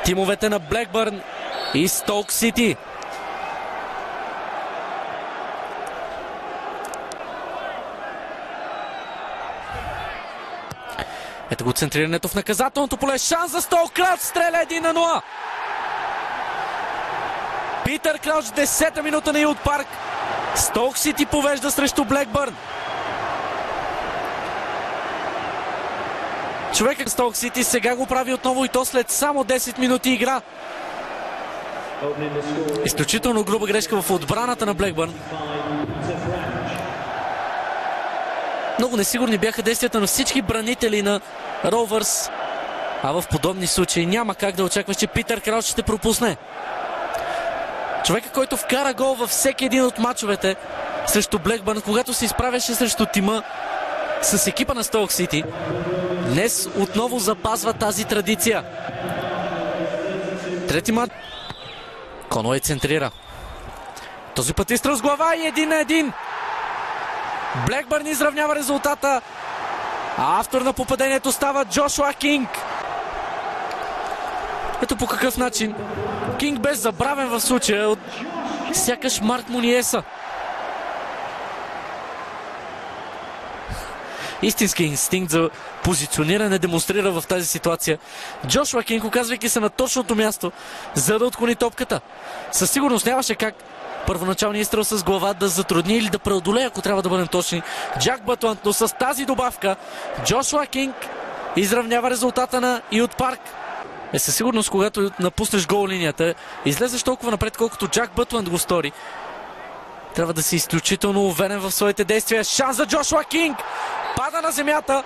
тимовете на Блекбърн и Стоук Сити. Ето го центрирането в наказателното поле. Шанс за Стоук. Крауч стреля 1-0. Питър Крауч, 10-та минута на Ют Парк. Стоук Сити повежда срещу Блекбърн. Човекът Стоук Сити сега го прави отново и то след само 10 минути игра. Изключително груба грешка в отбраната на Блекбърн. Много несигурни бяха действията на всички бранители на Ровърс. А в подобни случаи няма как да очакваш, че Питър Крауч ще пропусне. Човека, който вкара гол във всеки един от мачовете срещу Блекбърн, когато се изправяше срещу тима с екипа на Стоук Сити, днес отново запазва тази традиция. Трети мач. Конуей центрира. Този път изстрел с глава и 1-1. Блекбърн изравнява резултата. А автор на попадението става Джошуа Кинг. Ето по какъв начин Кинг бе забравен в случая от сякаш Марк Муниеса. Истински инстинкт за позициониране демонстрира в тази ситуация Джошуа Кинг, оказвайки се на точното място, за да отклони топката. Със сигурност нямаше как първоначалният изстрел с глава да затрудни или да преодолее, ако трябва да бъдем точни, Джак Бътланд, но с тази добавка Джошуа Кинг изравнява резултата на Ют Парк. Със сигурност, когато напуснеш гол линията, излезеш толкова напред, колкото Джак Бътланд го стори, трябва да си изключително уверен в своите действия. Шанс за Джошуа Кинг! Пада на земята,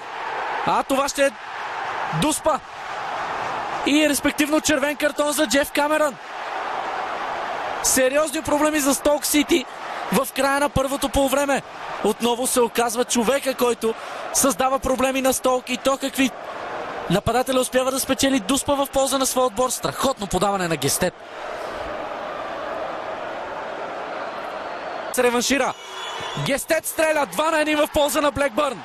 а това ще е дуспа. И респективно червен картон за Джеф Камерън. Сериозни проблеми за Стоук Сити в края на първото полувреме. Отново се оказва човека, който създава проблеми на Стоук, и то какви. Нападателя успява да спечели дуспа в полза на своя отбор. Страхотно подаване на Гестет. Се реваншира. Гестет стреля 2-1 в полза на Блекбърн.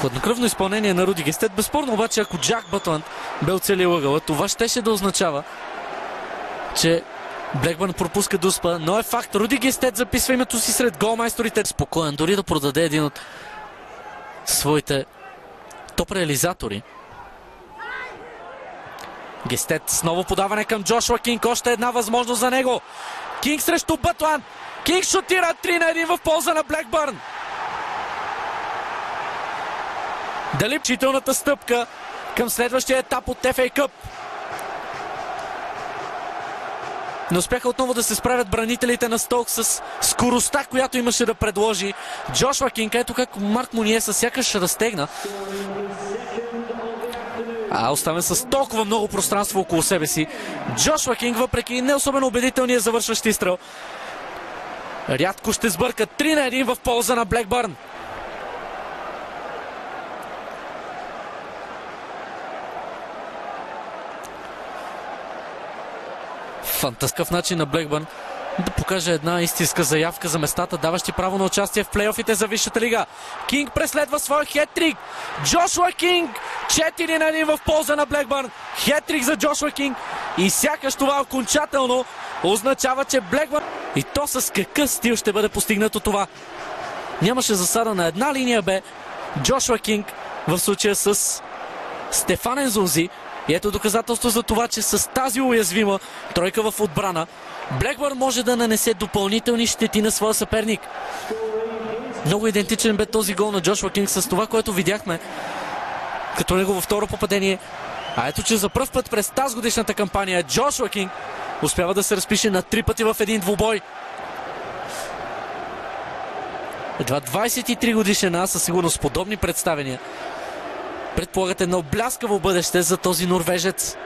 Хладнокръвно изпълнение на Руди Гестет. Безспорно обаче, ако Джак Бътланд бе оцелил ъгъла, това щеше да означава, че Блекбърн пропуска дуспа, но е факт. Руди Гестет записва името си сред голмайсторите. Спокоен, дори да продаде един от своите топ реализатори. Гестет с ново подаване към Джошуа Кинг. Още една възможност за него. Кинг срещу Бътланд. Кинг шутира 3-1 в полза на Блекбърн. Дали чителната стъпка към следващия етап от FA Cup. Не успяха отново да се справят бранителите на Стоук с скоростта, която имаше да предложи Джошуа Кинг. Ето как Марк Муниеса сякаш разтегна. Оставен с толкова много пространство около себе си. Джошуа Кинг, въпреки не особено убедителния завършващ изстрел, рядко ще сбърка. 3-1 в полза на Блекбърн. Фантастичен начин на Блекбърн да покаже една истинска заявка за местата, даващи право на участие в плейофите за Висшата лига. Кинг преследва своя хеттрик. Джошуа Кинг 4-1 в полза на Блекбърн. Хеттрик за Джошуа Кинг. И сякаш това окончателно означава, че Блекбърн... И то с какъв стил ще бъде постигнато това? Нямаше засада на една линия бе Джошуа Кинг в случая с Стефан Нзонзи. И ето доказателство за това, че с тази уязвима тройка в отбрана Блекбърн може да нанесе допълнителни щети на своя съперник. Много идентичен бе този гол на Джошуа Кинг с това, което видяхме като негово второ попадение. А ето, че за пръв път през тази годишната кампания Джошуа Кинг успява да се разпише на 3 пъти в един двубой. Едва 23 годишна, със сигурност с подобни представения предполагат едно бляскаво бъдеще за този норвежец.